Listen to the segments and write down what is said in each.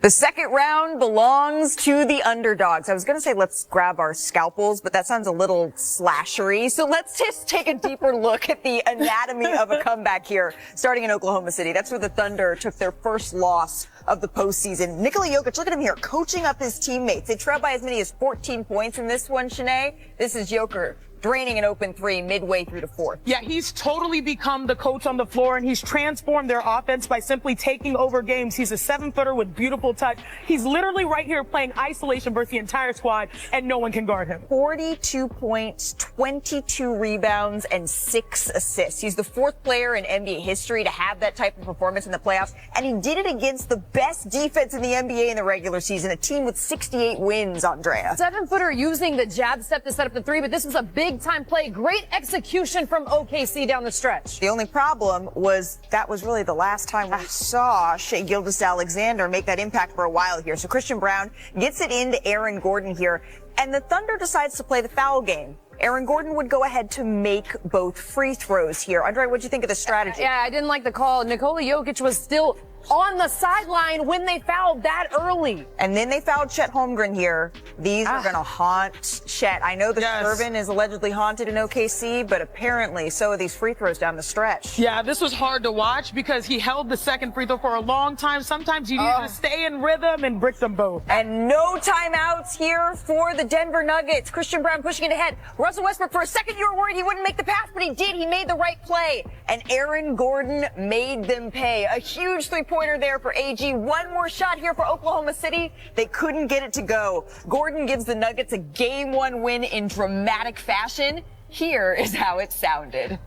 The second round belongs to the underdogs. I was going to say let's grab our scalpels, but that sounds a little slashery. So let's just take a deeper look at the anatomy of a comeback here, starting in Oklahoma City. That's where the Thunder took their first loss of the postseason. Nikola Jokic, look at him here, coaching up his teammates. They trailed by as many as 14 points in this one, Shanae. This is Joker draining an open three midway through the fourth. Yeah, he's totally become the coach on the floor, and he's transformed their offense by simply taking over games. He's a 7-footer with beautiful touch. He's literally right here playing isolation versus the entire squad, and no one can guard him. 42 points, 22 rebounds, and 6 assists. He's the fourth player in NBA history to have that type of performance in the playoffs, and he did it against the best defense in the NBA in the regular season, a team with 68 wins, Andrea. 7-footer using the jab step to set up the three, but this was a big time play. Great execution from OKC down the stretch. The only problem was that was really the last time we saw Shai Gilgeous-Alexander make that impact for a while here. So Christian Braun gets it into Aaron Gordon here, and the Thunder decides to play the foul game. Aaron Gordon would go ahead to make both free throws here. Andre, what'd you think of the strategy? Yeah, I didn't like the call. Nikola Jokic was still on the sideline when they fouled that early. And then they fouled Chet Holmgren here. These are going to haunt Chet. I know the Servant is allegedly haunted in OKC, but apparently so are these free throws down the stretch. Yeah, this was hard to watch because he held the second free throw for a long time. Sometimes you need to stay in rhythm and brick them both. And no timeouts here for the Denver Nuggets. Christian Braun pushing it ahead. Russell Westbrook, for a second you were worried he wouldn't make the pass, but he did. He made the right play. And Aaron Gordon made them pay. A huge three-pointer there for AG. One more shot here for Oklahoma City. They couldn't get it to go. Gordon gives the Nuggets a game one win in dramatic fashion. Here is how it sounded.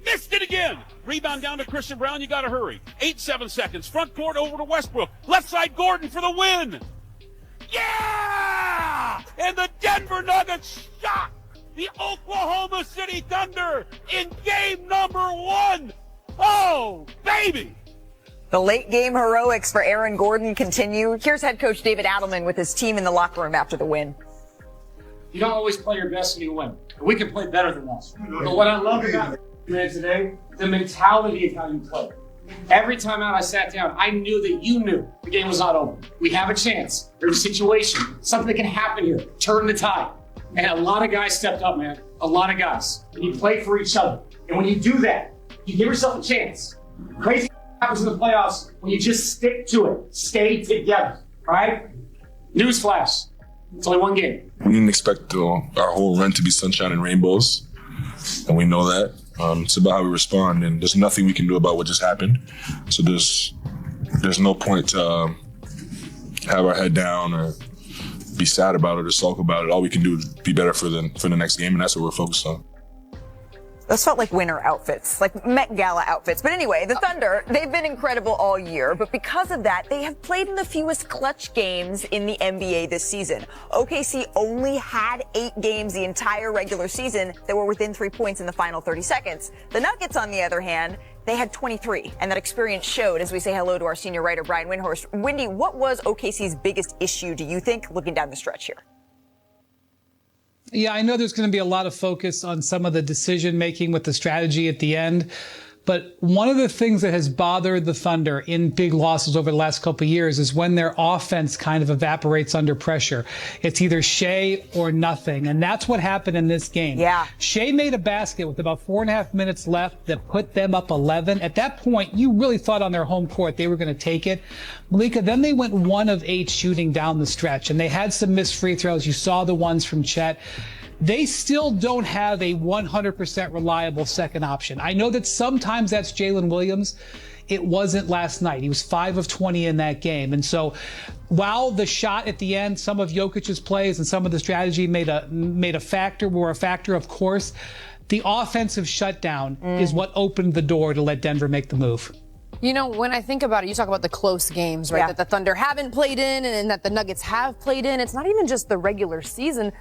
Missed it again. Rebound down to Christian Braun. You got to hurry. 7 seconds. Front court over to Westbrook. Left side Gordon for the win. Yeah! And the Denver Nuggets shock the Oklahoma City Thunder in game number 1. Oh, baby! The late game heroics for Aaron Gordon continue. Here's head coach David Adelman with his team in the locker room after the win. You don't always play your best when you win. We can play better than that. But what I love about man today, the mentality of how you play. Every time out I sat down, I knew that you knew the game was not over. We have a chance. There's a situation. Something that can happen here. Turn the tide. And a lot of guys stepped up, man. A lot of guys. And you play for each other. And when you do that, you give yourself a chance. Crazy happens in the playoffs when you just stick to it. Stay together. All right? Newsflash. It's only one game. We didn't expect our whole run to be sunshine and rainbows. And we know that. It's about how we respond. And there's nothing we can do about what just happened. So there's no point to have our head down or be sad about it or sulk about it. All we can do is be better for the next game, and that's what we're focused on. Those felt like winter outfits, like Met Gala outfits. But anyway, the Thunder, they've been incredible all year, but because of that, they have played in the fewest clutch games in the NBA this season. OKC only had 8 games the entire regular season that were within 3 points in the final 30 seconds. The Nuggets, on the other hand, they had 23, and that experience showed as we say hello to our senior writer, Brian Windhorst. Windy, what was OKC's biggest issue, do you think, looking down the stretch here? Yeah, I know there's going to be a lot of focus on some of the decision making with the strategy at the end. But one of the things that has bothered the Thunder in big losses over the last couple of years is when their offense kind of evaporates under pressure. It's either Shai or nothing. And that's what happened in this game. Yeah. Shai made a basket with about 4.5 minutes left that put them up 11. At that point, you really thought on their home court they were going to take it. Malika, then they went 1 of 8 shooting down the stretch, and they had some missed free throws. You saw the ones from Chet. They still don't have a 100% reliable second option. I know that sometimes that's Jalen Williams. It wasn't last night. He was 5 of 20 in that game. And so while the shot at the end, some of Jokic's plays and some of the strategy were a factor, of course, the offensive shutdown is what opened the door to let Denver make the move. You know, when I think about it, you talk about the close games, right, that the Thunder haven't played in and that the Nuggets have played in. It's not even just the regular season.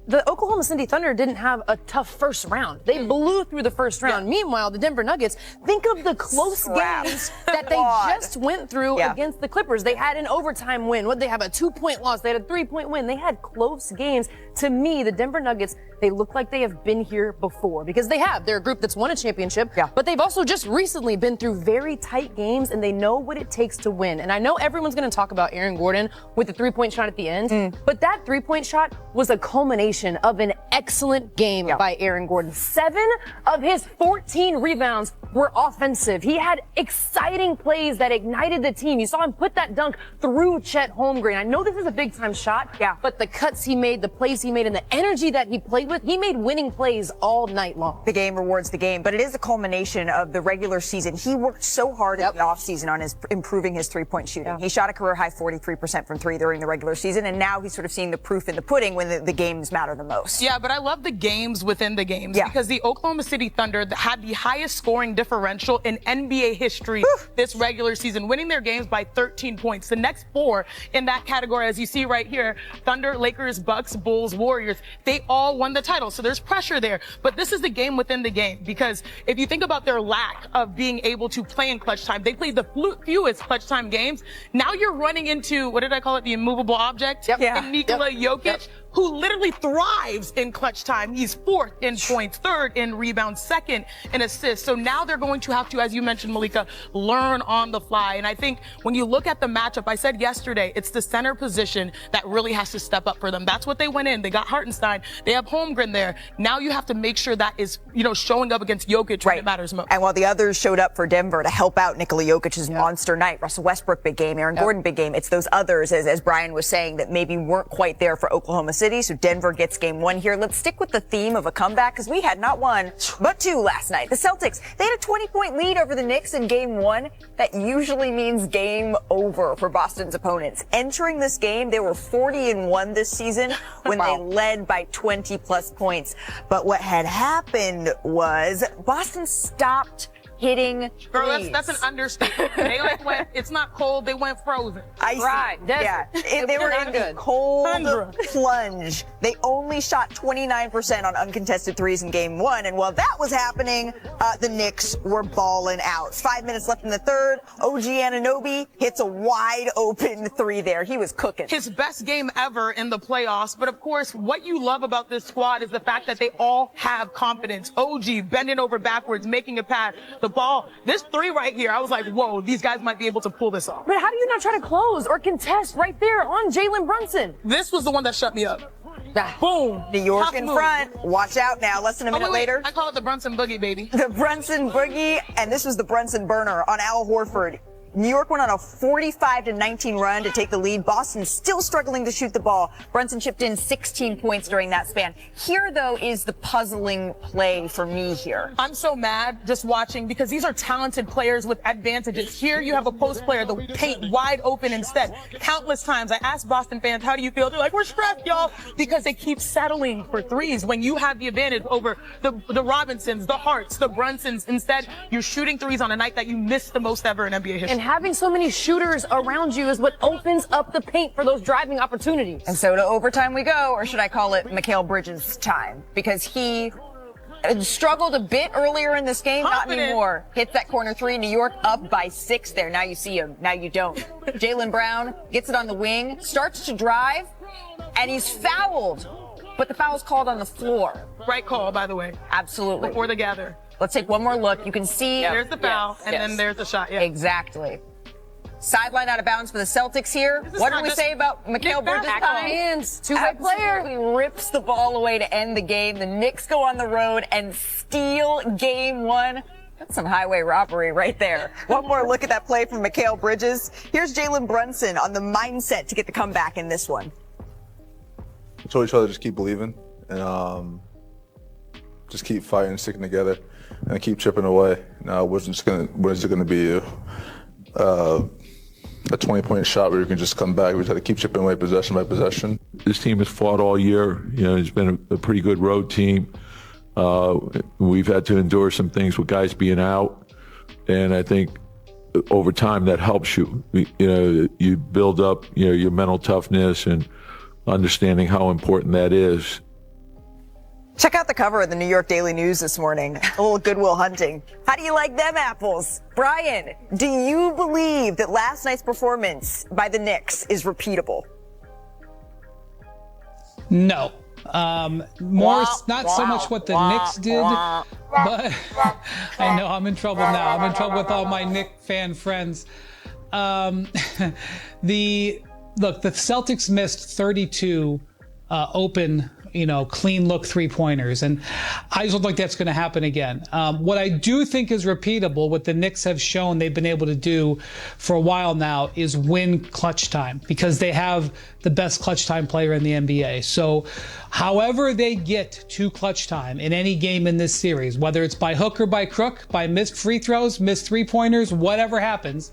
The Oklahoma City Thunder didn't have a tough first round. They blew through the first round. Meanwhile, the Denver Nuggets, think of the close games that they just went through against the Clippers. They had an overtime win. What, they have a 2-point loss. They had a 3-point win. They had close games. To me, the Denver Nuggets they look like they have been here before, because they have. They're a group that's won a championship, but they've also just recently been through very tight games, and they know what it takes to win. And I know everyone's going to talk about Aaron Gordon with the three-point shot at the end, but that three-point shot was a culmination of an excellent game by Aaron Gordon. 7 of his 14 rebounds were offensive. He had exciting plays that ignited the team. You saw him put that dunk through Chet Holmgren. I know this is a big-time shot, but the cuts he made, the plays he made, and the energy that he played with, he made winning plays all night long. The game rewards the game, but it is a culmination of the regular season. He worked so hard in the offseason on improving his three-point shooting. He shot a career-high 43% from three during the regular season, and now he's sort of seeing the proof in the pudding when the games matter the most. Yeah, but I love the games within the games because the Oklahoma City Thunder had the highest scoring differential in NBA history this regular season, winning their games by 13 points. The next 4 in that category, as you see right here, Thunder, Lakers, Bucks, Bulls, Warriors, they all won the title. So there's pressure there. But this is the game within the game, because if you think about their lack of being able to play in clutch time, they played the fewest clutch time games. Now you're running into, what did I call it, the immovable object? And Nikola Jokic, who literally thrives in clutch time. He's 4th in points, 3rd in rebounds, 2nd in assists. So now they're going to have to, as you mentioned, Malika, learn on the fly. And I think when you look at the matchup, I said yesterday, it's the center position that really has to step up for them. That's what they went in. They got Hartenstein. They have Holmgren there. Now you have to make sure that is, showing up against Jokic when it matters most. And while the others showed up for Denver to help out Nikola Jokic's monster night, Russell Westbrook, big game, Aaron Gordon, big game, it's those others, as Brian was saying, that maybe weren't quite there for Oklahoma City. So Denver gets game 1 here. Let's stick with the theme of a comeback, because we had not 1, but 2 last night. The Celtics, they had a 20-point lead over the Knicks in game 1. That usually means game over for Boston's opponents. Entering this game, they were 40-1 this season when they led by 20-plus points. But what had happened was Boston stopped hitting Girl, threes. that's an understatement. They went, it's not cold, they went frozen. Icy. Right. Yeah. They were in a cold plunge. They only shot 29% on uncontested threes in game 1. And while that was happening, the Knicks were balling out. 5 minutes left in the third. OG Anunoby hits a wide open 3 there. He was cooking. His best game ever in the playoffs. But of course, what you love about this squad is the fact that they all have confidence. OG bending over backwards, making a pass. The ball, this 3 right here, I was like, whoa, these guys might be able to pull this off. But how do you not try to close or contest right there on Jalen Brunson? This was the one that shut me up. Boom. New York Tough in move. front. Watch out now. Less than a minute later. I call it the Brunson Boogie, baby. The Brunson Boogie, and this was the Brunson burner on Al Horford. New York went on a 45-19 run to take the lead. Boston still struggling to shoot the ball. Brunson chipped in 16 points during that span. Here, though, is the puzzling play for me here. I'm so mad just watching because these are talented players with advantages. Here you have a post player, the paint wide open instead. Countless times I asked Boston fans, how do you feel? They're like, we're stressed, y'all, because they keep settling for threes when you have the advantage over the Robinsons, the Harts, the Brunsons. Instead, you're shooting threes on a night that you missed the most ever in NBA history. And having so many shooters around you is what opens up the paint for those driving opportunities. And so to overtime we go, or should I call it Mikal Bridges' time? Because he struggled a bit earlier in this game, not anymore. Hits that corner 3, New York up by 6 there. Now you see him, now you don't. Jaylen Brown gets it on the wing, starts to drive, and he's fouled. But the foul's called on the floor. Right call, by the way. Absolutely. Before the gather. Let's take one more look. You can see. There's the foul, and then there's the shot. Yeah. Exactly. Sideline out of bounds for the Celtics here. What did we say about Mikal Bridges' time? Hands, two-way player. Absolutely rips the ball away to end the game. The Knicks go on the road and steal game 1. That's some highway robbery right there. One more look at that play from Mikal Bridges. Here's Jalen Brunson on the mindset to get the comeback in this one. We told each other just keep believing and just keep fighting, sticking together, and keep chipping away. Now, was it going to be a 20-point shot where you can just come back? We just had to keep chipping away possession by possession. This team has fought all year. It's been a pretty good road team. We've had to endure some things with guys being out, and I think over time that helps you. You build up your mental toughness and understanding how important that is. Check out the cover of the New York Daily News this morning. A little Goodwill Hunting. How do you like them apples? Brian, do you believe that last night's performance by the Knicks is repeatable? No. Not so much what the Knicks did, but I know I'm in trouble now. I'm in trouble with all my Knick fan friends. The Celtics missed 32 open, clean look 3-pointers. And I just don't think that's going to happen again. What I do think is repeatable, what the Knicks have shown they've been able to do for a while now, is win clutch time, because they have the best clutch time player in the NBA. So however they get to clutch time in any game in this series, whether it's by hook or by crook, by missed free throws, missed 3-pointers, whatever happens,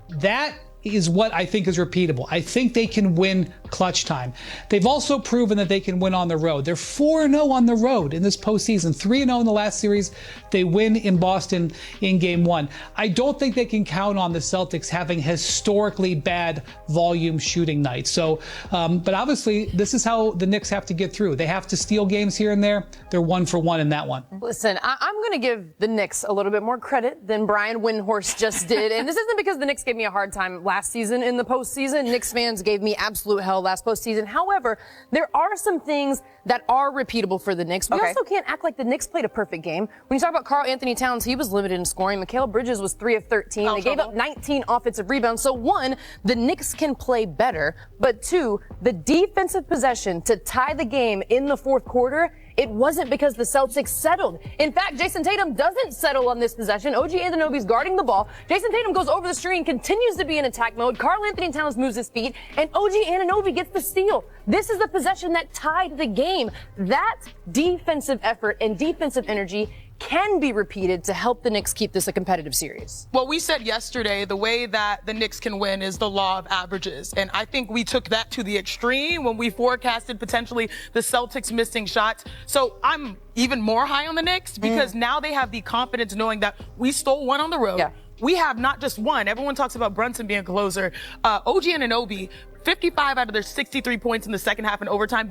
that is what I think is repeatable. I think they can win clutch time. They've also proven that they can win on the road. They're 4-0 on the road in this postseason, 3-0 in the last series. They win in Boston in Game 1. I don't think they can count on the Celtics having historically bad volume shooting nights. So, but obviously, this is how the Knicks have to get through. They have to steal games here and there. They're 1-for-1 in that one. Listen, I'm going to give the Knicks a little bit more credit than Brian Windhorst just did. And this isn't because the Knicks gave me a hard time last season in the postseason. Knicks fans gave me absolute hell last postseason. However, there are some things that are repeatable for the Knicks. We also can't act like the Knicks played a perfect game. When you talk about Karl Anthony Towns, he was limited in scoring. Mikal Bridges was 3 of 13. They gave up 19 offensive rebounds. So one, the Knicks can play better. But two, the defensive possession to tie the game in the fourth quarter, it wasn't because the Celtics settled. In fact, Jason Tatum doesn't settle on this possession. OG Anunoby's guarding the ball. Jason Tatum goes over the screen, continues to be in attack mode. Karl Anthony Towns moves his feet, and OG Anunoby gets the steal. This is the possession that tied the game. That defensive effort and defensive energy can be repeated to help the Knicks keep this a competitive series. Well, we said yesterday the way that the Knicks can win is the law of averages. And I think we took that to the extreme when we forecasted potentially the Celtics missing shots. So I'm even more high on the Knicks because now they have the confidence knowing that we stole one on the road. Yeah. We have not just one. Everyone talks about Brunson being a closer. OG Anunoby, 55 out of their 63 points in the second half and overtime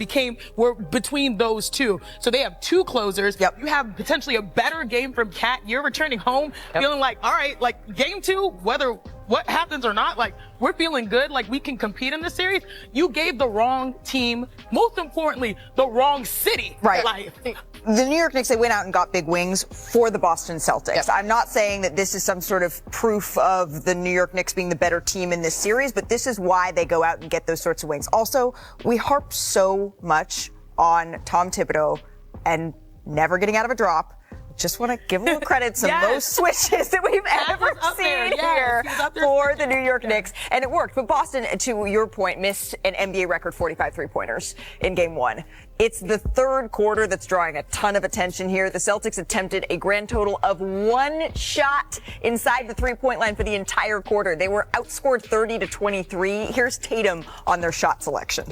were between those two. So they have two closers. You have potentially a better game from Cat. You're returning home feeling like, all right, like game two, whether what happens or not, like we're feeling good, like we can compete in this series. You gave the wrong team, most importantly, the wrong city. Right. Life. The New York Knicks, they went out and got big wings for the Boston Celtics. I'm not saying that this is some sort of proof of the New York Knicks being the better team in this series, but this is why they go out and get those sorts of wings. Also, we harp so much on Tom Thibodeau and never getting out of a drop. Just want to give a little credit to those switches that we've ever seen here for the New York Knicks. And it worked. But Boston, to your point, missed an NBA record 45 3-pointers in Game 1. It's the third quarter that's drawing a ton of attention here. The Celtics attempted a grand total of 1 shot inside the 3-point line for the entire quarter. They were outscored 30-23. Here's Tatum on their shot selection.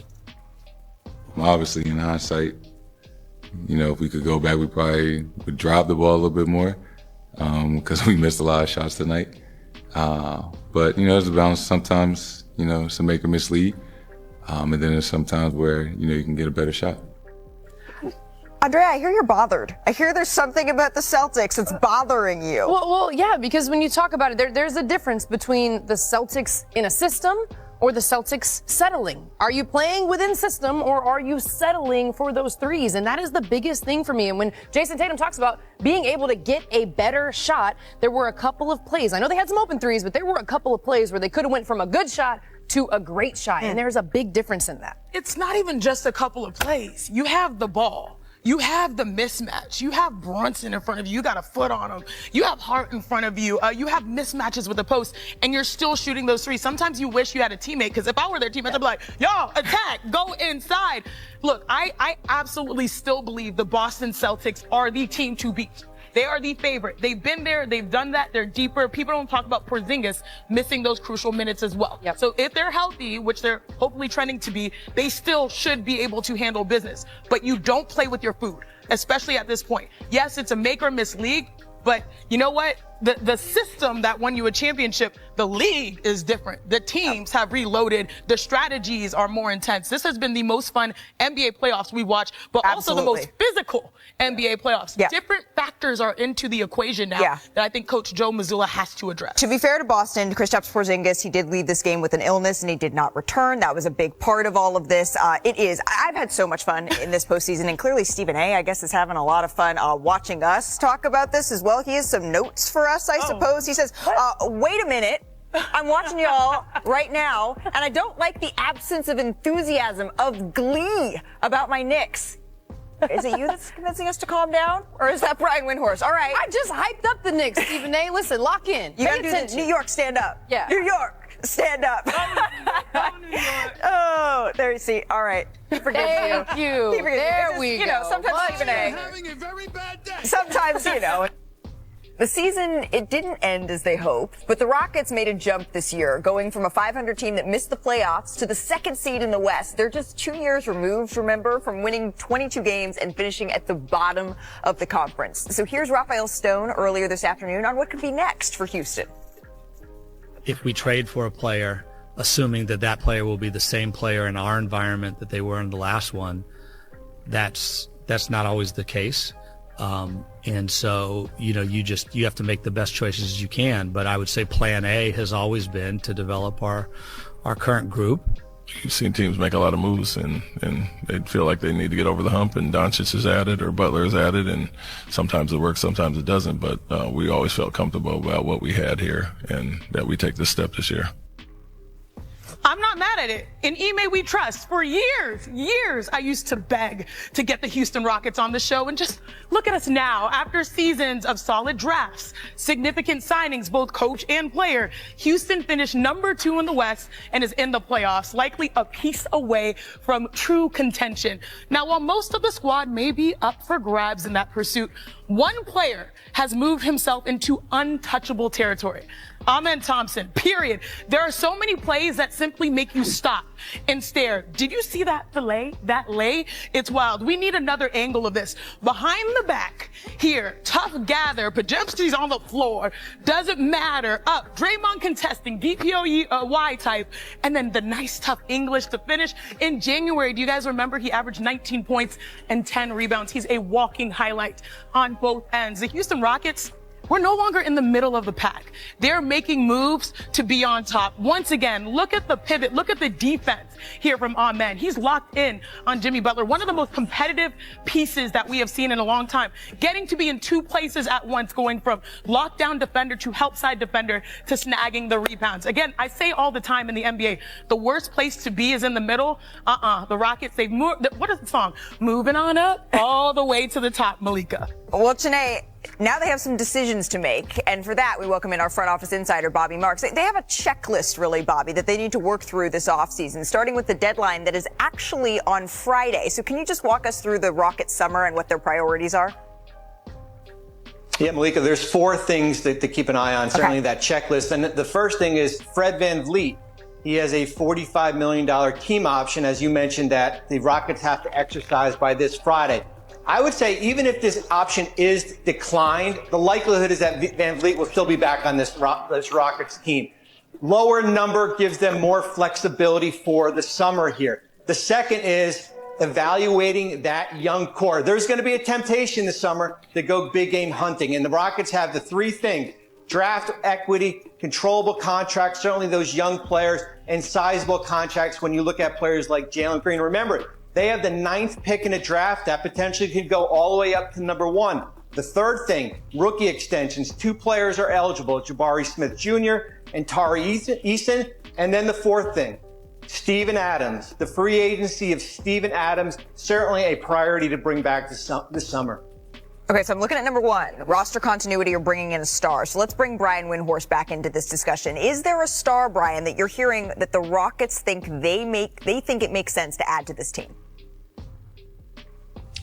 Obviously, in hindsight, if we could go back, we probably would drop the ball a little bit more because we missed a lot of shots tonight. But, there's a balance. Sometimes, some make or mislead. And then there's sometimes where, you can get a better shot. Andrea, I hear you're bothered. I hear there's something about the Celtics that's bothering you. Well, yeah, because when you talk about it, there's a difference between the Celtics in a system or the Celtics settling. Are you playing within system or are you settling for those threes? And that is the biggest thing for me. And when Jason Tatum talks about being able to get a better shot, there were a couple of plays. I know they had some open threes, but there were a couple of plays where they could have went from a good shot to a great shot. And there's a big difference in that. It's not even just a couple of plays. You have the ball. You have the mismatch. You have Brunson in front of you. You got a foot on him. You have Hart in front of you. You have mismatches with the post, and you're still shooting those threes. Sometimes you wish you had a teammate, because if I were their teammate, I'd be like, y'all, attack, go inside. Look, I absolutely still believe the Boston Celtics are the team to beat. They are the favorite. They've been there. They've done that. They're deeper. People don't talk about Porzingis missing those crucial minutes as well. So if they're healthy, which they're hopefully trending to be, they still should be able to handle business. But you don't play with your food, especially at this point. Yes, it's a make or miss league, but you know what? the system that won you a championship, the league is different. The teams have reloaded. The strategies are more intense. This has been the most fun NBA playoffs we watched, but also the most physical NBA playoffs. Yeah. Different factors are into the equation now that I think Coach Joe Mazzulla has to address. To be fair to Boston, Kristaps Porzingis, he did leave this game with an illness and he did not return. That was a big part of all of this. I've had so much fun in this postseason, and clearly Stephen A, I guess, is having a lot of fun watching us talk about this as well. He has some notes for us, I suppose. He says, wait a minute. I'm watching y'all right now, and I don't like the absence of enthusiasm, of glee about my Knicks. Is it you that's convincing us to calm down? Or is that Brian Windhorst? All right. I just hyped up the Knicks, Stephen A. Listen, lock in. You gotta do the New York stand up. Yeah. New York, stand up. Oh, there you see. All right. He forgives you. Thank you. He forgives There you. we You know, go. sometimes Stephen A. Having a very bad day. Sometimes, you know. The season, it didn't end as they hoped, but the Rockets made a jump this year, going from a 500 team that missed the playoffs to the second seed in the West. They're just 2 years removed, remember, from winning 22 games and finishing at the bottom of the conference. So here's Raphael Stone earlier this afternoon on what could be next for Houston. If we trade for a player, assuming that that player will be the same player in our environment that they were in the last one, that's not always the case. And so, you have to make the best choices you can. But I would say plan A has always been to develop our current group. You've seen teams make a lot of moves and they feel like they need to get over the hump, and Doncic is added or Butler is added, and sometimes it works, sometimes it doesn't. But we always felt comfortable about what we had here and that we take this step this year. I'm not mad at it. In Ime we trust. For years, I used to beg to get the Houston Rockets on the show, and just look at us now. After seasons of solid drafts, significant signings, both coach and player, Houston finished number 2 in the West and is in the playoffs, likely a piece away from true contention. Now, while most of the squad may be up for grabs in that pursuit, one player has moved himself into untouchable territory. Amen Thompson, period. There are so many plays that simply make you stop and stare. Did you see that fillet? That lay? It's wild. We need another angle of this. Behind the back, here, tough gather, Podziemski's on the floor, doesn't matter, up, Draymond contesting, DPOY type, and then the nice tough English to finish. In January, do you guys remember he averaged 19 points and 10 rebounds? He's a walking highlight on both ends. The Houston Rockets, we're no longer in the middle of the pack. They're making moves to be on top. Once again, look at the pivot. Look at the defense here from Amen. He's locked in on Jimmy Butler, one of the most competitive pieces that we have seen in a long time. Getting to be in 2 places at once, going from lockdown defender to help side defender to snagging the rebounds. Again, I say all the time in the NBA, the worst place to be is in the middle. The Rockets, they've moved. What is the song? Moving on up all the way to the top, Malika. Well, Chiney, now they have some decisions to make, and for that, we welcome in our front office insider, Bobby Marks. They have a checklist, really, Bobby, that they need to work through this offseason, starting with the deadline that is actually on Friday. So can you just walk us through the Rockets summer and what their priorities are? Yeah, Malika, there's 4 things to keep an eye on, certainly that checklist. And the first thing is Fred VanVleet. He has a $45 million team option, as you mentioned, that the Rockets have to exercise by this Friday. I would say even if this option is declined, the likelihood is that VanVleet will still be back on this Rockets team. Lower number gives them more flexibility for the summer here. The second is evaluating that young core. There's going to be a temptation this summer to go big game hunting, and the Rockets have the 3 things: draft equity, controllable contracts, certainly those young players, and sizable contracts when you look at players like Jalen Green. Remember, they have the 9th pick in a draft that potentially could go all the way up to number 1. The third thing, rookie extensions. 2 players are eligible, Jabari Smith Jr. and Tari Eason. And then the fourth thing, Steven Adams. The free agency of Steven Adams, certainly a priority to bring back this summer. Okay, so I'm looking at number 1, roster continuity or bringing in a star. So let's bring Brian Windhorst back into this discussion. Is there a star, Brian, that you're hearing that the Rockets think they think it makes sense to add to this team?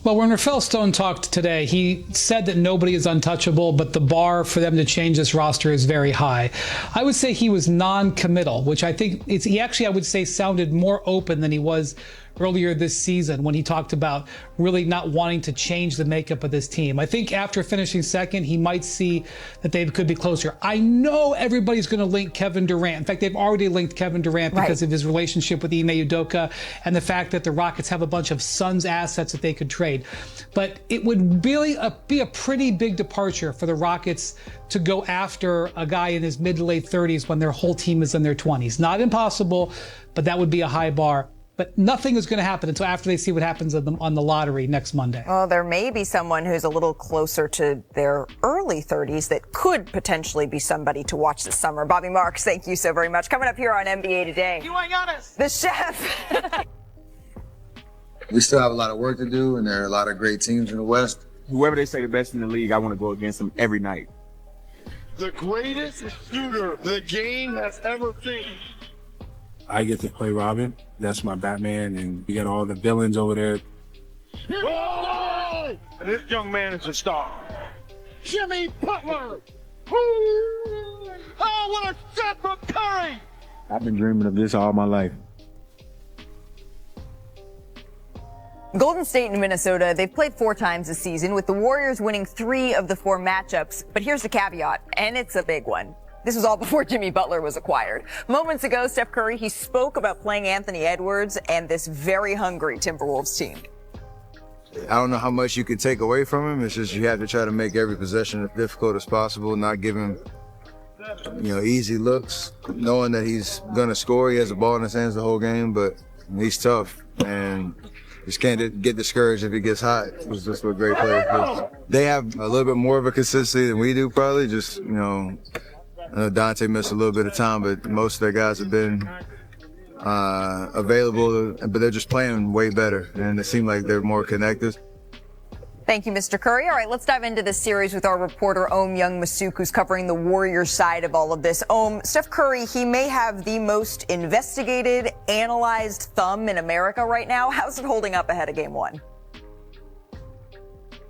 Well, when Raphael Stone talked today, he said that nobody is untouchable, but the bar for them to change this roster is very high. I would say he was non-committal, which I think he actually, I would say, sounded more open than he was earlier this season when he talked about really not wanting to change the makeup of this team. I think after finishing second, he might see that they could be closer. I know everybody's going to link Kevin Durant. In fact, they've already linked Kevin Durant because of his relationship with Ime Udoka and the fact that the Rockets have a bunch of Suns assets that they could trade. But it would really be a pretty big departure for the Rockets to go after a guy in his mid to late 30s when their whole team is in their 20s. Not impossible, but that would be a high bar. But nothing is going to happen until after they see what happens on the lottery next Monday. Well, there may be someone who's a little closer to their early 30s that could potentially be somebody to watch this summer. Bobby Marks, thank you so very much. Coming up here on NBA Today. You ain't honest. The chef. We still have a lot of work to do, and there are a lot of great teams in the West. Whoever they say the best in the league, I want to go against them every night. The greatest shooter the game has ever seen. I get to play Robin. That's my Batman, and we got all the villains over there. Whoa! This young man is a star. Jimmy Butler. Oh, what a shot from Curry! I've been dreaming of this all my life. Golden State and Minnesota, they've played 4 times this season, with the Warriors winning 3 of the 4 matchups. But here's the caveat, and it's a big one. This was all before Jimmy Butler was acquired. Moments ago, Steph Curry, he spoke about playing Anthony Edwards and this very hungry Timberwolves team. I don't know how much you could take away from him. It's just you have to try to make every possession as difficult as possible, not give him, easy looks, knowing that he's going to score. He has the ball in his hands the whole game, but he's tough. And just can't get discouraged if he gets hot. It's just what great players do. They have a little bit more of a consistency than we do, probably. Just, Dante missed a little bit of time, but most of their guys have been available, but they're just playing way better, and it seems like they're more connected. Thank you, Mr. Curry. All right, let's dive into this series with our reporter, Om Young-Masuk, who's covering the Warriors side of all of this. Steph Curry, he may have the most investigated, analyzed thumb in America right now. How's it holding up ahead of Game 1?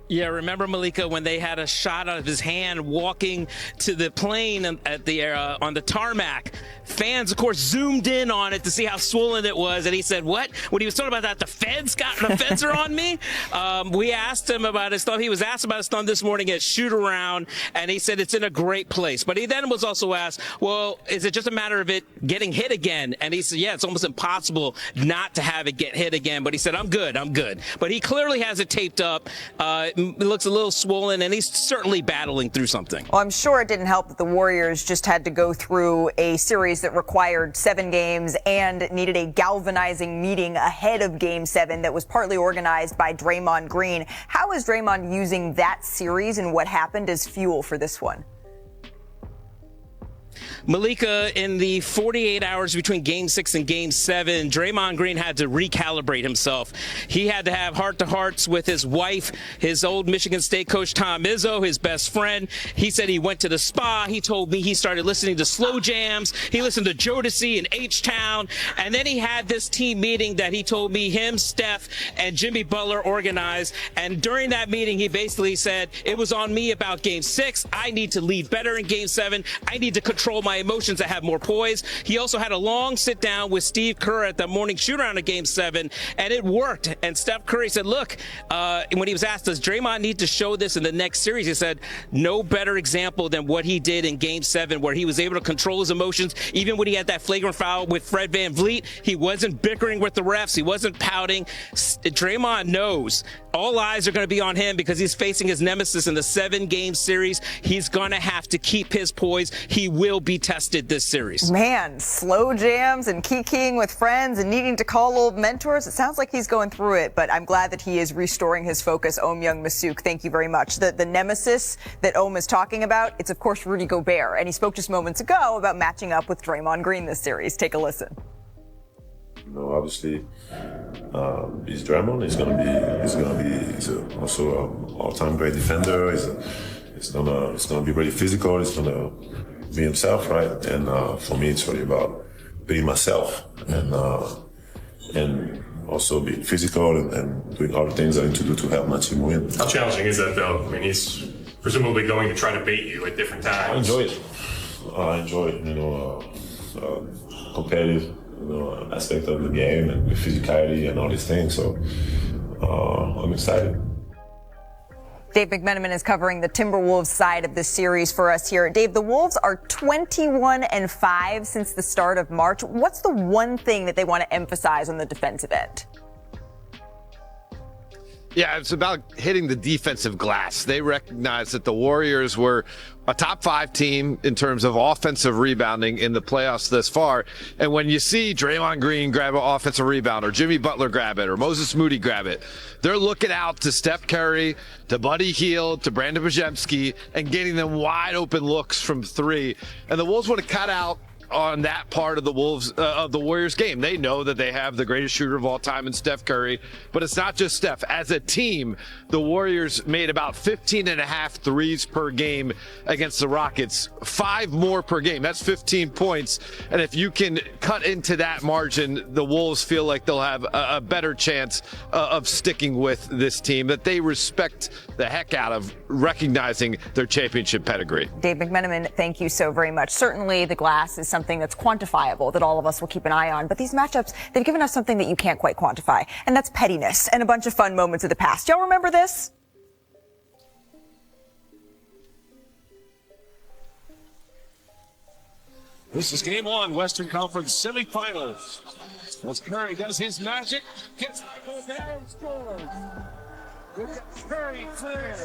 Yeah, remember, Malika, when they had a shot of his hand walking to the plane at the on the tarmac? Fans, of course, zoomed in on it to see how swollen it was, and he said, "What?" When he was talking about that, the feds are on me. We asked him about his thumb. He was asked about his thumb this morning at shoot around, and he said it's in a great place. But he then was also asked, "Well, is it just a matter of it getting hit again?" And he said, "Yeah, it's almost impossible not to have it get hit again." But he said, "I'm good. But he clearly has it taped up. It looks a little swollen, and he's certainly battling through something. Well, I'm sure it didn't help that the Warriors just had to go through a series that required 7 games and needed a galvanizing meeting ahead of Game 7 that was partly organized by Draymond Green. How is Draymond using that series and what happened as fuel for this one? Malika, in the 48 hours between Game 6 and Game 7, Draymond Green had to recalibrate himself. He had to have heart-to-hearts with his wife, his old Michigan State coach Tom Izzo, his best friend. He said he went to the spa. He told me he started listening to slow jams. He listened to Jodeci and H-Town. And then he had this team meeting that he told me him, Steph, and Jimmy Butler organized. And during that meeting, he basically said, it was on me about Game 6. I need to lead better in Game 7. I need to control my emotions. I have more poise. He also had a long sit down with Steve Kerr at the morning shoot around of Game 7, and it worked. And Steph Curry said, look, when he was asked, does Draymond need to show this in the next series? He said, no better example than what he did in Game 7, where he was able to control his emotions. Even when he had that flagrant foul with Fred VanVleet, he wasn't bickering with the refs. He wasn't pouting. Draymond knows all eyes are going to be on him because he's facing his nemesis in the 7-game series. He's going to have to keep his poise. He will be tested this series. Man, slow jams and kikiing with friends and needing to call old mentors. It sounds like he's going through it, but I'm glad that he is restoring his focus. Om Young-Masuk, thank you very much. The nemesis that Om is talking about, it's of course Rudy Gobert, and he spoke just moments ago about matching up with Draymond Green this series. Take a listen. Obviously, he's Draymond. He's also an all-time great defender. He's gonna be really physical. He's gonna be himself, right? And for me, it's really about being myself and also being physical and doing all the things I need to do to help my team win. How challenging is that, though? I mean, he's presumably going to try to bait you at different times. I enjoy it. Competitive aspect of the game and the physicality and all these things. So I'm excited. Dave McMenamin is covering the Timberwolves side of this series for us here. Dave, the Wolves are 21-5 since the start of March. What's the one thing that they want to emphasize on the defensive end? Yeah, it's about hitting the defensive glass. They recognize that the Warriors were a top 5 team in terms of offensive rebounding in the playoffs thus far. And when you see Draymond Green grab an offensive rebound, or Jimmy Butler grab it, or Moses Moody grab it, they're looking out to Steph Curry, to Buddy Hield, to Brandon Podziemski, and getting them wide open looks from 3. And the Wolves want to cut out on that part of the Warriors game. They know that they have the greatest shooter of all time in Steph Curry, but it's not just Steph. As a team, the Warriors made about 15.5 threes per game against the Rockets, 5 more per game. That's 15 points. And if you can cut into that margin, the Wolves feel like they'll have a better chance of sticking with this team that they respect the heck out of, recognizing their championship pedigree. Dave McMenamin, thank you so very much. Certainly the glass is something that's quantifiable that all of us will keep an eye on. But these matchups, they've given us something that you can't quite quantify. And that's pettiness and a bunch of fun moments of the past. Y'all remember this? This is game 1, Western Conference semifinals. As Curry does his magic, gets there and scores. Curry clear.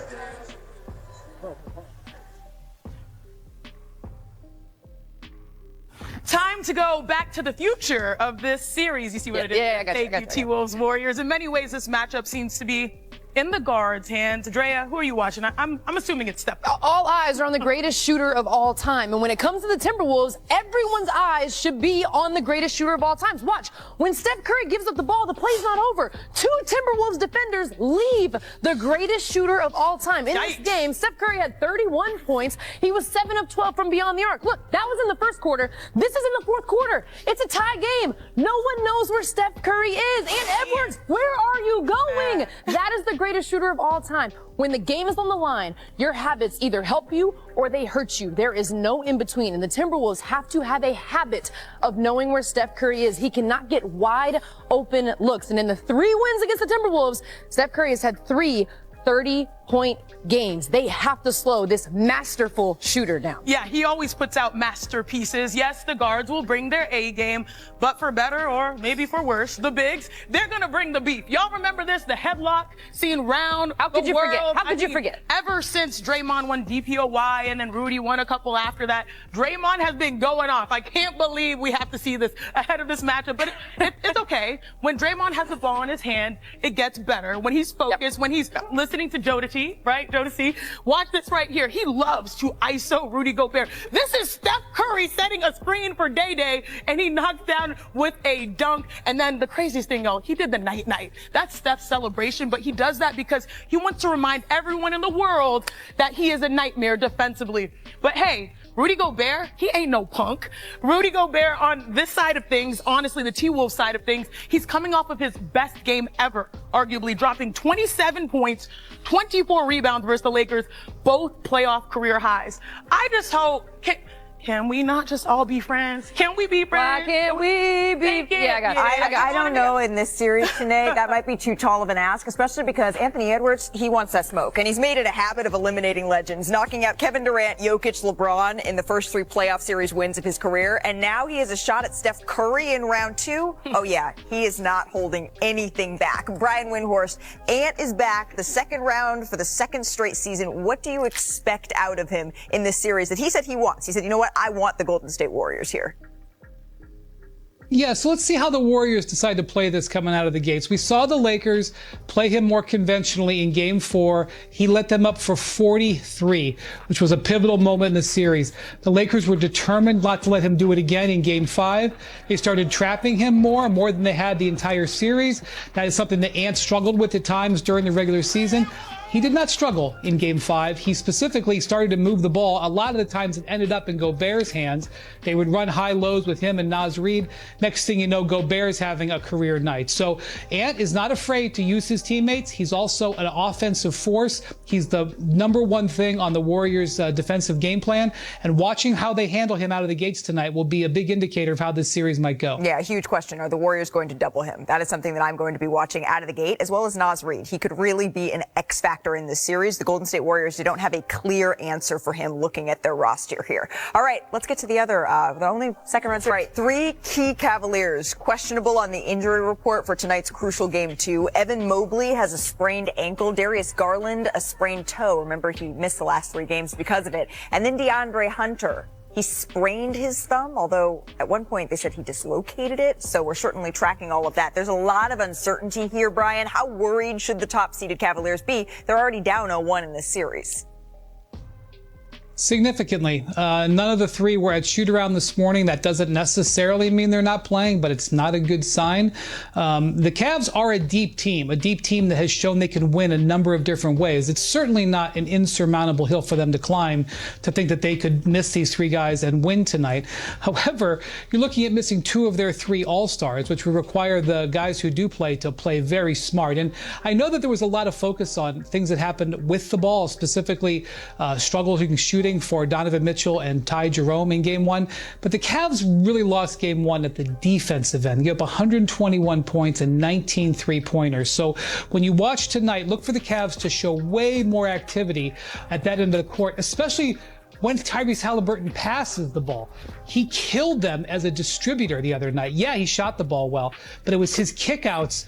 Time to go back to the future of this series. You see what I did? Yeah, I got Thank you, T-Wolves Warriors. In many ways, this matchup seems to be in the guards' hands. Andrea, who are you watching? I'm assuming it's Steph. All eyes are on the greatest shooter of all time. And when it comes to the Timberwolves, everyone's eyes should be on the greatest shooter of all time. Watch. When Steph Curry gives up the ball, the play's not over. 2 Timberwolves defenders leave the greatest shooter of all time. In this game, Steph Curry had 31 points. He was 7 of 12 from beyond the arc. Look, that was in the first quarter. This is in the fourth quarter. It's a tie game. No one knows where Steph Curry is. And Edwards, where are you going? That is the greatest shooter of all time. When the game is on the line, your habits either help you or they hurt you. There is no in between. And the Timberwolves have to have a habit of knowing where Steph Curry is. He cannot get wide open looks. And in the 3 wins against the Timberwolves, Steph Curry has had 3 30-point games. They have to slow this masterful shooter down. Yeah, he always puts out masterpieces. Yes, the guards will bring their A game, but for better or maybe for worse, the bigs, they're going to bring the beef. Y'all remember this? The headlock seen round How could the you world. forget? How could you forget? Ever since Draymond won DPOY and then Rudy won a couple after that, Draymond has been going off. I can't believe we have to see this ahead of this matchup, but it's okay. When Draymond has the ball in his hand, it gets better. When he's focused, when he's listening to Jodeci, right? Jodeci. Watch this right here. He loves to ISO Rudy Gobert. This is Steph Curry setting a screen for Day-Day, and he knocks down with a dunk. And then the craziest thing, y'all, he did the night-night. That's Steph's celebration, but he does that because he wants to remind everyone in the world that he is a nightmare defensively. But hey, Rudy Gobert, he ain't no punk. Rudy Gobert on this side of things, honestly, the T-Wolves side of things, he's coming off of his best game ever, arguably dropping 27 points, 24 rebounds versus the Lakers, both playoff career highs. I just hope, can we not just all be friends? Can we be friends? Why can't we be? Yeah, I don't know in this series, Sinead. That might be too tall of an ask, especially because Anthony Edwards, he wants that smoke. And he's made it a habit of eliminating legends, knocking out Kevin Durant, Jokic, LeBron in the first 3 playoff series wins of his career. And now he has a shot at Steph Curry in round 2. Oh, yeah, he is not holding anything back. Brian Windhorst, Ant is back, the second round for the 2nd straight season. What do you expect out of him in this series that he said he wants? He said, you know what? I want the Golden State Warriors here. Yeah, so let's see how the Warriors decide to play this coming out of the gates. We saw the Lakers play him more conventionally in Game 4. He let them up for 43, which was a pivotal moment in the series. The Lakers were determined not to let him do it again in Game 5. They started trapping him more than they had the entire series. That is something that Ant struggled with at times during the regular season. he did not struggle in Game 5. He specifically started to move the ball. A lot of the times it ended up in Gobert's hands. They would run high-lows with him and Naz Reid. Next thing you know, Gobert's having a career night. So Ant is not afraid to use his teammates. He's also an offensive force. He's the number one thing on the Warriors' defensive game plan. And watching how they handle him out of the gates tonight will be a big indicator of how this series might go. Yeah, a huge question. Are the Warriors going to double him? That is something that I'm going to be watching out of the gate, as well as Naz Reid. He could really be an X factor in this series. The Golden State Warriors, they don't have a clear answer for him looking at their roster here. All right, let's get to the other, the only second round. Right, 3 key Cavaliers questionable on the injury report for tonight's crucial Game 2. Evan Mobley has a sprained ankle. Darius Garland, a sprained toe. Remember, he missed the last 3 games because of it. And then DeAndre Hunter. He sprained his thumb, although at one point they said he dislocated it. So we're certainly tracking all of that. There's a lot of uncertainty here, Brian. How worried should the top-seeded Cavaliers be? They're already down 0-1 in this series. Significantly. None of the 3 were at shoot-around this morning. That doesn't necessarily mean they're not playing, but it's not a good sign. The Cavs are a deep team that has shown they can win a number of different ways. It's certainly not an insurmountable hill for them to climb to think that they could miss these 3 guys and win tonight. However, you're looking at missing 2 of their 3 all-stars, which would require the guys who do play to play very smart. And I know that there was a lot of focus on things that happened with the ball, specifically struggles in shooting for Donovan Mitchell and Ty Jerome in Game 1. But the Cavs really lost Game 1 at the defensive end. They gave up 121 points and 19 three-pointers. So when you watch tonight, look for the Cavs to show way more activity at that end of the court, especially when Tyrese Halliburton passes the ball. He killed them as a distributor the other night. Yeah, he shot the ball well, but it was his kickouts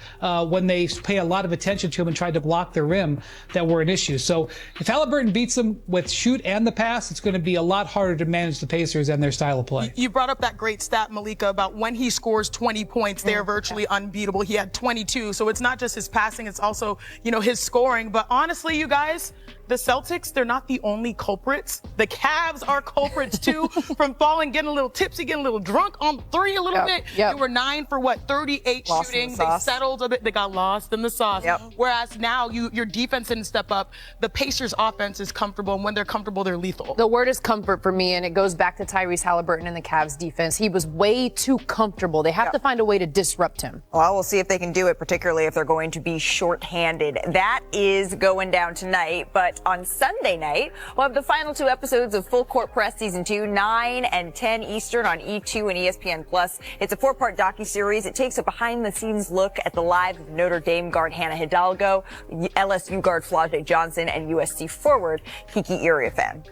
when they pay a lot of attention to him and tried to block the rim that were an issue. So if Halliburton beats them with shoot and the pass, it's going to be a lot harder to manage the Pacers and their style of play. You brought up that great stat, Malika, about when he scores 20 points, they're virtually unbeatable. He had 22. So it's not just his passing, it's also, his scoring. But honestly, you guys, the Celtics, they're not the only culprits. The Cavs are culprits too, from getting a little tipsy, getting a little drunk on 3 a little bit. They were 9 for 38 lost shooting. The they settled a bit. They got lost in the sauce. Whereas now your defense didn't step up. The Pacers offense is comfortable, and when they're comfortable, they're lethal. The word is comfort for me, and it goes back to Tyrese Halliburton and the Cavs defense. He was way too comfortable. They have to find a way to disrupt him. Well, we'll see if they can do it, particularly if they're going to be shorthanded. That is going down tonight, but on Sunday night, we'll have the final 2 episodes of Full Court Press Season 2, 9 and 10 Eastern on E2 and ESPN+. It's a 4-part docuseries. It takes a behind-the-scenes look at the lives of Notre Dame guard Hannah Hidalgo, LSU guard Flau'jae Johnson, and USC forward Kiki Iriafen.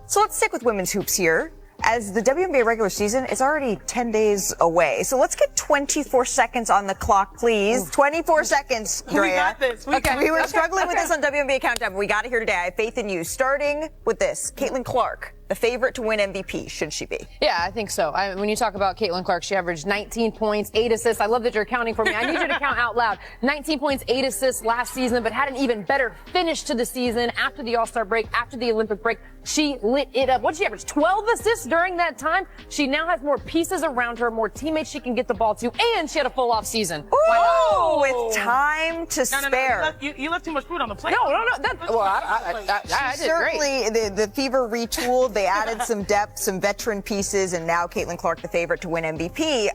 So let's stick with women's hoops here, as the WNBA regular season is already 10 days away. So let's get 24 seconds on the clock, please. 24 seconds, Drea. We got this. We were struggling with this on WNBA Countdown, but we got it here today. I have faith in you. Starting with this, Caitlin Clark, the favorite to win MVP, should she be? Yeah, I think so. When you talk about Caitlin Clark, she averaged 19 points, 8 assists. I love that you're counting for me. I need you to count out loud. 19 points, 8 assists last season, but had an even better finish to the season after the All-Star break, after the Olympic break. She lit it up. What did she average? 12 assists during that time? She now has more pieces around her, more teammates she can get the ball to, and she had a full off season. Ooh, with time to spare. You left too much food on the plate. No. I did Certainly, great. the Fever retooled. They added some depth, some veteran pieces, and now Caitlin Clark, the favorite to win MVP.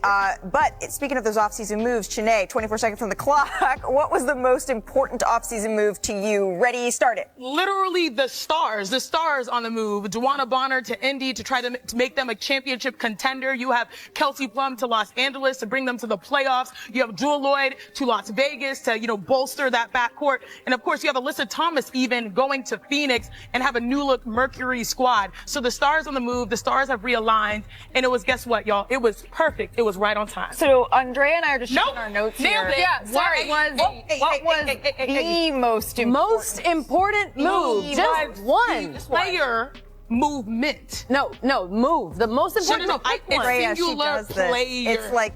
But speaking of those offseason moves, Chiney, 24 seconds on the clock. What was the most important offseason move to you? Ready, start it. Literally the stars on the move. DeWanna Bonner to Indy to try to make them a championship contender. You have Kelsey Plum to Los Angeles to bring them to the playoffs. You have Jewel Lloyd to Las Vegas to, bolster that backcourt. And of course, you have Alyssa Thomas even going to Phoenix and have a new look Mercury squad. So the stars on the move, the stars have realigned, and it was, guess what, y'all? It was perfect. It was right on time. So Andrea and I are just checking our notes here. Yeah, sorry. What was the most important move? Just one. Player movement. No, move. The most important No, pick it's one. Rhea, she singular does this. player. It's like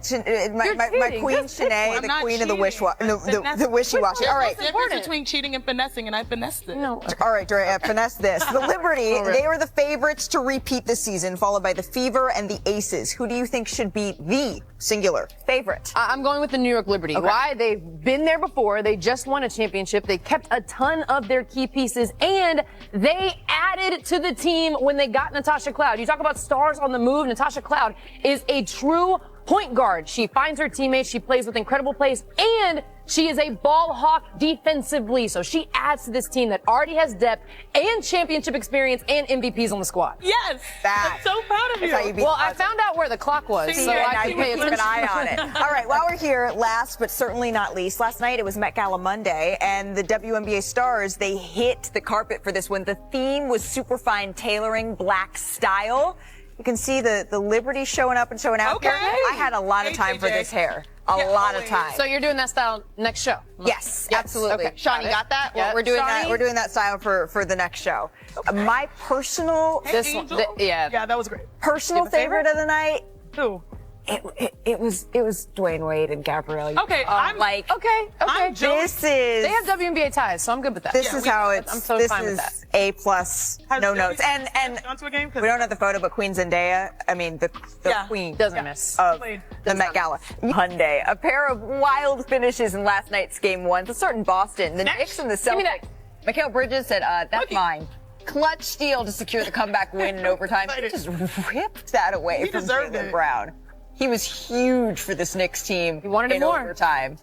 my queen Shanae, I'm the not queen of the cheating. the wishy-washy. All right. There's a difference between cheating and finessing, and I finessed it. No. All right, Drea, finesse this. The Liberty, they were the favorites to repeat this season, followed by the Fever and the Aces. Who do you think should be the singular favorite? I'm going with the New York Liberty. Okay. Why? They've been there before. They just won a championship. They kept a ton of their key pieces, and they added to the team when they got Natasha Cloud. You talk about stars on the move. Natasha Cloud is a true point guard. She finds her teammates. She plays with incredible plays, and she is a ball hawk defensively. So she adds to this team that already has depth and championship experience and MVPs on the squad. Yes. I'm so proud of you. Well, I found out where the clock was, so I can pay keep an attention. eye on it. All right, while we're here, last but certainly not least, last night it was Met Gala Monday, and the WNBA stars, they hit the carpet for this one. The theme was superfine tailoring, black style. You can see the Liberty showing up and showing out here. I had a lot of time for this hair. A lot of time. So you're doing that style next show? Yes, absolutely. Okay. Sean, you got that? Well, we're doing that. We're doing that style for the next show. My personal, Yeah, that was great. personal favorite of the night. Who? It was Dwayne Wade and Gabrielle. Okay, I'm like, okay. This is. They have WNBA ties, so I'm good with that. This is how it's. I'm so this fine with is that. A plus, no notes. And Gone to a game? we don't have the photo, but Queen Zendaya. I mean, the queen Doesn't miss. of the Met Gala. Monday, a pair of wild finishes in last night's game one to start in Boston. The Knicks and the Celtics. Mikal Bridges said, "That's mine." Clutch steal to secure the comeback win in overtime. He just ripped that away from Jaylen Brown. He was huge for this Knicks team in overtime.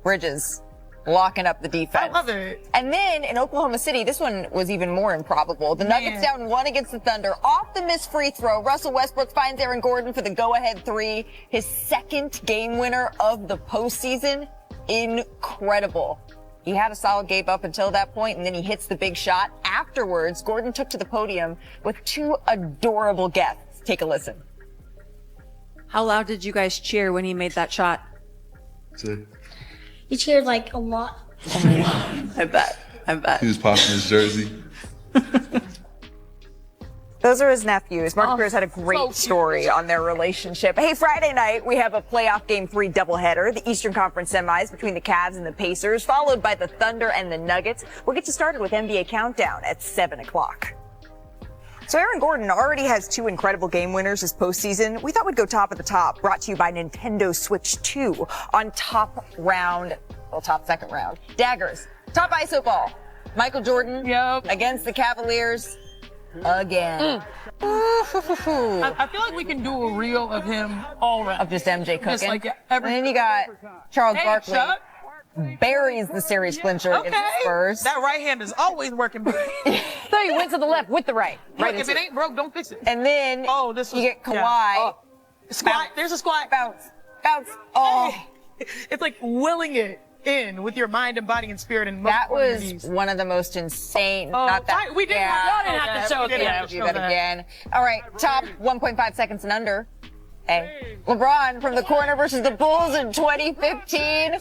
Bridges locking up the defense. I love it. And then in Oklahoma City, this one was even more improbable. The Nuggets down 1 against the Thunder. Off the missed free throw, Russell Westbrook finds Aaron Gordon for the go-ahead 3. His second game winner of the postseason. Incredible. He had a solid game up until that point, and then he hits the big shot. Afterwards, Gordon took to the podium with 2 adorable guests. Take a listen. How loud did you guys cheer when he made that shot? He cheered like a lot. I bet. He was popping his jersey. Those are his nephews. Mark Spears had a great story on their relationship. Hey, Friday night, we have a playoff Game 3 doubleheader, the Eastern Conference semis between the Cavs and the Pacers, followed by the Thunder and the Nuggets. We'll get you started with NBA Countdown at 7 o'clock. So Aaron Gordon already has 2 incredible game winners this postseason. We thought we'd go top of the top, brought to you by Nintendo Switch 2 on top second round. Daggers, top ISO ball. Michael Jordan against the Cavaliers again. I feel like we can do a reel of him all around. Of just MJ cooking. Just like And then you got Charles Barkley. Buries the series clincher against the Spurs. That right hand is always working. So he went to the left with the right. Look, if it ain't broke, don't fix it. And then you get Kawhi. Yeah. Squat. There's a squat. Bounce. Oh. It's like willing it in with your mind and body and spirit. And that was one of the most insane. Not that. We didn't. Yeah, Y'all didn't have to show that. Do that again. All right, top 1.5 seconds and under. Hey, LeBron from the corner versus the Bulls in 2015.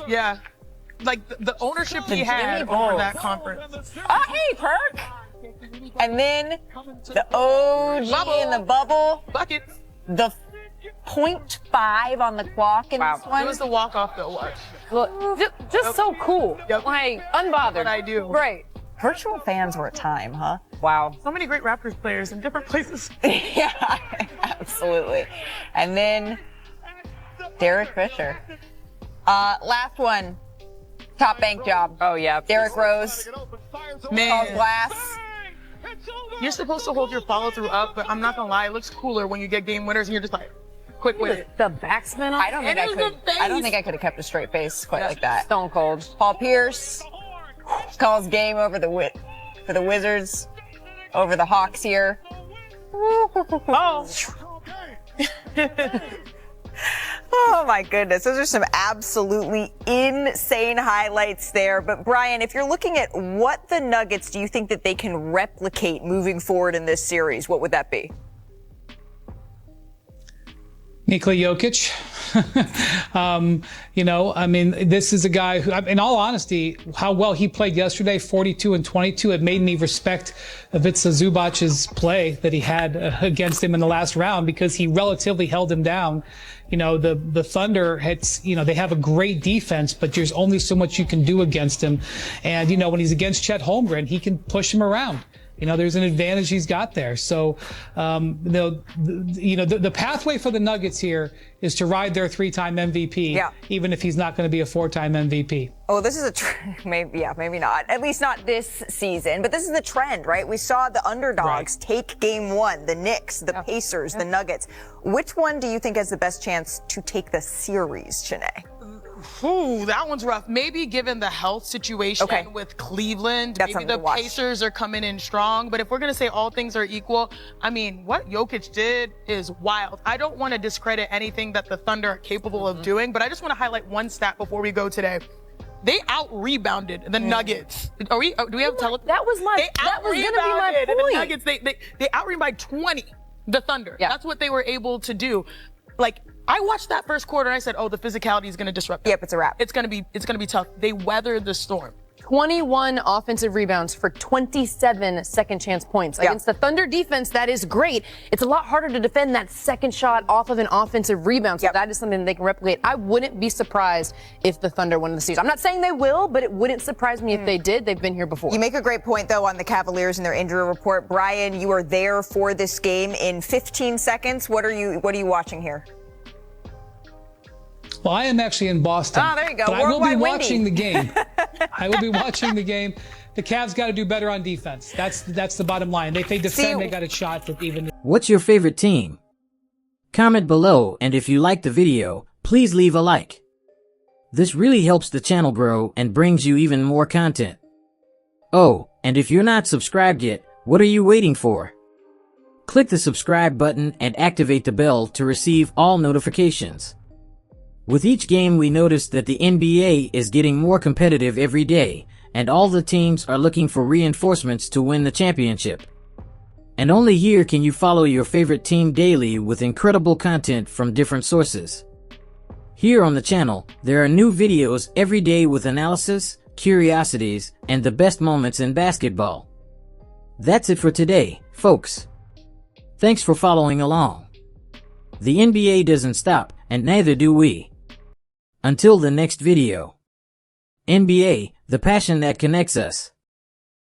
Yeah. Like the ownership he had over that conference. Oh, hey, Perk. And then the OG in the bubble. Bucket. The 0.5 on the clock in this one. It was the walk-off though. Watch. Look, just so cool. Like, unbothered. What I do. Right. Virtual fans were a time, huh? Wow. So many great Raptors players in different places. Yeah, absolutely. And then Derek Fisher. Last one. Top bank job. Oh, yeah. Derrick Rose. Man. Glass. You're supposed to hold your follow-through up, but I'm not gonna lie, it looks cooler when you get game winners and you're just like, quick with it. The backspin on I don't think I could have kept a straight face quite like that. Stone cold. Paul Pierce calls game over for the Wizards, over the Hawks here. Oh my goodness, those are some absolutely insane highlights there. But Brian, if you're looking at what the Nuggets do you think that they can replicate moving forward in this series, what would that be? Nikola Jokic, You know, I mean, this is a guy who, in all honesty, how well he played yesterday, 42 and 22, it made me respect Ivica Zubac's play that he had against him in the last round, because he relatively held him down. You know, the Thunder they have a great defense, but there's only so much you can do against him. And, you know, when he's against Chet Holmgren, he can push him around. You know, there's an advantage he's got there. So, the pathway for the Nuggets here is to ride their 3-time MVP, even if he's not going to be a 4-time MVP. Oh, this is maybe not. At least not this season. But this is the trend, right? We saw the underdogs take game 1, the Knicks, the Pacers, the Nuggets. Which one do you think has the best chance to take the series, Shanae? Ooh, that one's rough. Maybe given the health situation with Cleveland, maybe the Pacers are coming in strong. But if we're going to say all things are equal, I mean, what Jokic did is wild. I don't want to discredit anything that the Thunder are capable of doing, but I just want to highlight one stat before we go today. They out-rebounded the Nuggets. Do we have tele? That was going to be my point. The Nuggets. They out-rebounded by 20 the Thunder. Yeah. That's what they were able to do. Like, I watched that first quarter and I said, oh, the physicality is going to disrupt them. Yep, it's a wrap. It's going to be tough. They weathered the storm. 21 offensive rebounds for 27 second chance points. Against the Thunder defense, that is great. It's a lot harder to defend that second shot off of an offensive rebound. So that is something they can replicate. I wouldn't be surprised if the Thunder win the season. I'm not saying they will, but it wouldn't surprise me if they did. They've been here before. You make a great point, though, on the Cavaliers and their injury report. Brian, you are there for this game in 15 seconds. What are you watching here? Well, I am actually in Boston. Oh, there you go. But I will be watching the game. I will be watching the game. The Cavs got to do better on defense. That's the bottom line. If they defend, they got a shot for even. What's your favorite team? Comment below, and if you like the video, please leave a like. This really helps the channel grow and brings you even more content. Oh, and if you're not subscribed yet, what are you waiting for? Click the subscribe button and activate the bell to receive all notifications. With each game, we notice that the NBA is getting more competitive every day, and all the teams are looking for reinforcements to win the championship. And only here can you follow your favorite team daily with incredible content from different sources. Here on the channel, there are new videos every day with analysis, curiosities, and the best moments in basketball. That's it for today, folks. Thanks for following along. The NBA doesn't stop, and neither do we. Until the next video. NBA, the passion that connects us.